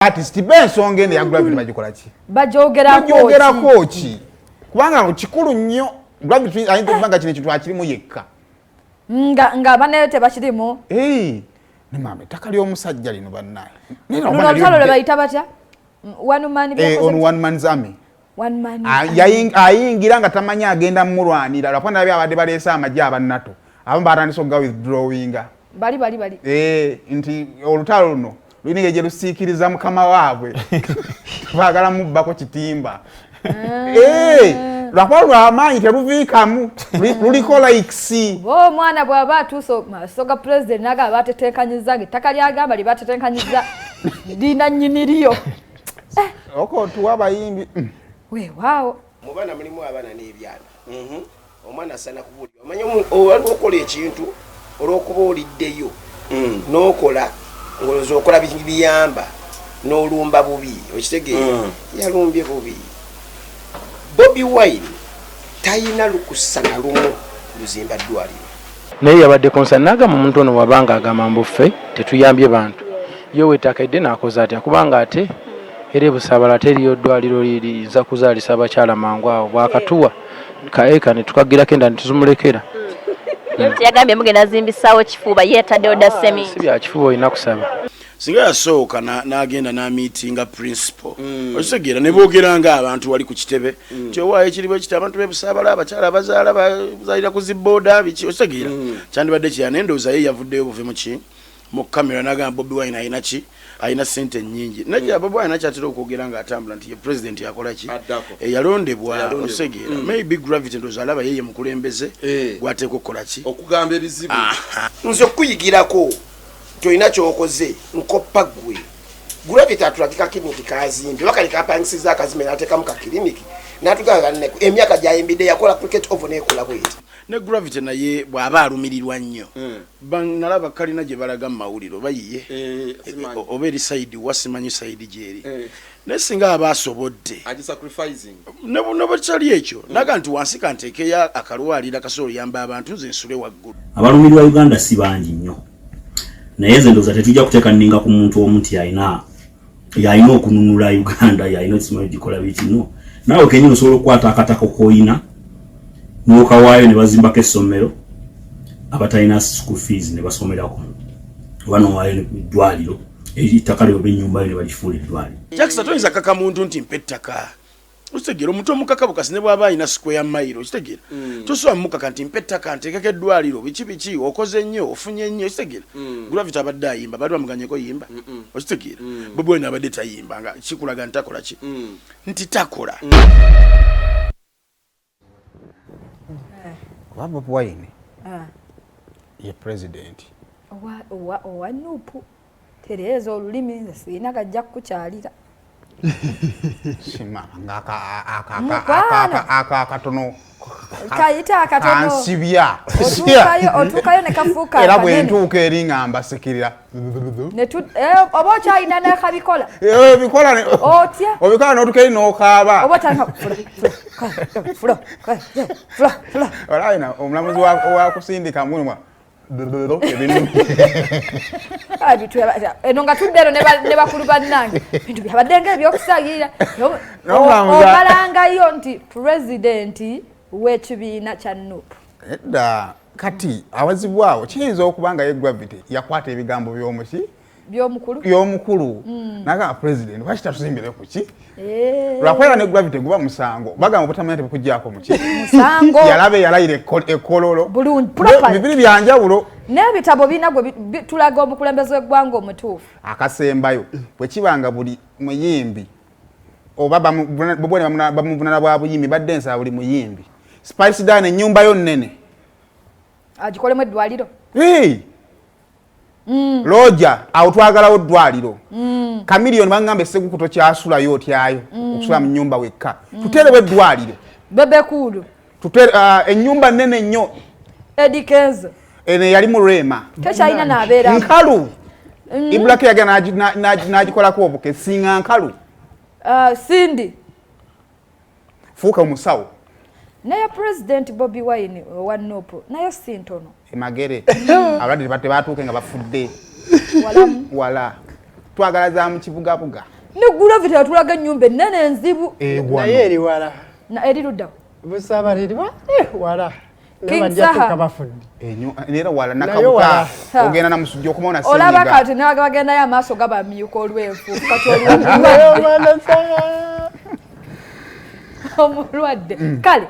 artist bensonga ene ya Gravity bagikola ki bajogerako ki kubanga kikulu nnyo Gravity ayinza kubanga kino ekintu akirimu yekka nga banayo tebakirimu ne mama ettaka ly'omusajja lino bannaye luno lutalo lwe bayita batya one man's army ayingira nga tamanya agenda mulwanira lwapana byabadde baleese amajja abannato abamu batandise okuga withdrawinga bali nti olutalo luno luyinike gye lusiikiriza mukama waabwe baagala mubbako kitimba lwakuba lwamaanyi teluviikamu luliko likesi omwana bw'aba atuuse maaso ga pulezidenti naga batetenkanyiza ettaka lyagamba lye batetenkanyiza lina nnyiniriyo okotuwa abayimbi weewaawo mu baana mulimu abaana n'ebyana omwana asana kubuulira omanye waliwo okola ekintu olw'okuba oliddeyo n'okola ng'olowooza okola biyamba n'olumba bubi okitegeera yalumbye bubi Bobi Wine tayina lukusa na lumu luzimba ddwaliro naye yabadde konsanaga mu muntu ono wabanga agamba mbuffe tetuyambye bantu yo wettakaidde n'akoze atya kubanga ate era ebusabala teriyo ddwaliro liyinza kuzaalisa abakyala mangu awo bwakatuwa kaeka ne tukagirako enda ne tuzimulekera yagambye mugenda zimbisaawo kifuba yeetaddewo dasemi si bya kifuba olina kusaba singa yasooka n'agenda n'amiitinga principal okitegeera ne boogera ng'abantu wali ku kitebe nti owaayo ekiriwo ekiti abantu b'ebusaabala abakyala abazaala bazaalira ku zibooda biki okitegeera kyandibadde kiyana endowooza ye yavuddeyo buve mu ki mu kamera n'agamba Bobi Wine ayina ki ayina ssente nnyingi najja Bobi Wine akyatera okwogera ng'atambula nti ye president yakola ki yalondebwa okitegeera maybe Gravity ndowooza alaba yeye mukulembeze gwateeka okukola ki okugamba ebizibu nze okuyigirako toyina kyokoze nkoppa gwe Gravity atulagika kiriniki kazimbi bakali kapangisiza akazimbe n'ateekamu ka kiriniki n'atugamba emyaka gyayimbidde yakola cricket over n'ekola bweti ne Gravity naye bw'aba alumirirwa nnyo nalaba kalina gye balaga mu mawuliro bayiye oba eri sayidi wasimanyi sayidi gyeri naye singa aba asobodde ne bwekyali ekyo naga nti wansi kanteekeyo akalwaliro akasobola oyamba abantu nze nsule waggulu abalumirwa Uganda si bangi nnyo naye nze ndowooza tetujja kuteeka nninga ku muntu omu nti yalina okununula Uganda yalina ekisomo gikola bikino naawe kenyini osobola okukwata akatako k'oyina n'okawaayo ne bazimbako essomero abatalina school fees ne basomerako oba n'owaayo eddwaliro ettaka lyo oba ennyumba yo ne balifuula eddwaliro Jackson toyinza kaka muntu nti mpa ettaka okitegeera omuntu omukaka bukasi ne bw'aba alina square mile okitegeera tosobola mumukaka nti mpa ettaka nteekeko eddwaliro biki okoze nnyo ofunye nnyo okitegeera Gravity abadde ayimba baali bamuganyeko yimba okitegeera Bobi Wine abadde tayimba nga kikulaga nti takola ki nti takola Bobi Wine ye president owa nupu tereeza olulimi nze siina kajja kukukyalira simama akatono kayita akatono kansibya otuukayo ne kafuuka era bwe ntuuka eringa sikirira oba okyalina n'akabikola bikola otya obikola n'otuuka eri n'okaaba oba otandika olabina omulamuzi wakusindika mulumwa eno nga tudde ero ne bakulu bannange bintu byabadde ng'ebyokusagirira obalangayo nti pulezidenti w'ekibiina kya nupu edda kati awazibwawo kiyinza okuba nga ye Gravity yakwata ebigambo by'omukulu nagamba pulezidenti lwaki tatuzimbire ku ki lwakwera ne Gravity guba musango bagamba obutamanya tebukuggyako mu ki musango yalabe yalayira ekkololo bibiri byanjawulo n'ebitabo bina gwe tulaga omukulembeze w'eggwanga omutuufu akasembayo bwe kibanga buli muyimbi oba bamuvunana bwa buyimbi badde nsaba buli muyimbi Spice Dan ennyumba yo nnene agikolemu eddwaliro Roja awo twagalawo eddwaliro Kamiliyoni bangamba essegukuto kyasulayo otyayo okusula mu nnyumba wekka tuterewo eddwaliro bebekulu ennyumba nnene nnyo edikenzo ene yali mu Rema tekyalina n'abeera nkalu Ibrahim yagenda n'agikolako obuke singa nkalu Sindi fuuka omusawo naye President Bobi Wine owa Nupu naye si ntono emagere abalwadde tebatuuke nga bafudde wala twagala za mu kibugabuga ne Gravity atulaga ennyumba ennene enzibu naye eri wala na eri ludda busabaliri wala nera wala nakabuka ogenda na musujja okumona senyiga olaba kati naga bagenda ya maaso gaba myuko olwefu kati omulwadde kale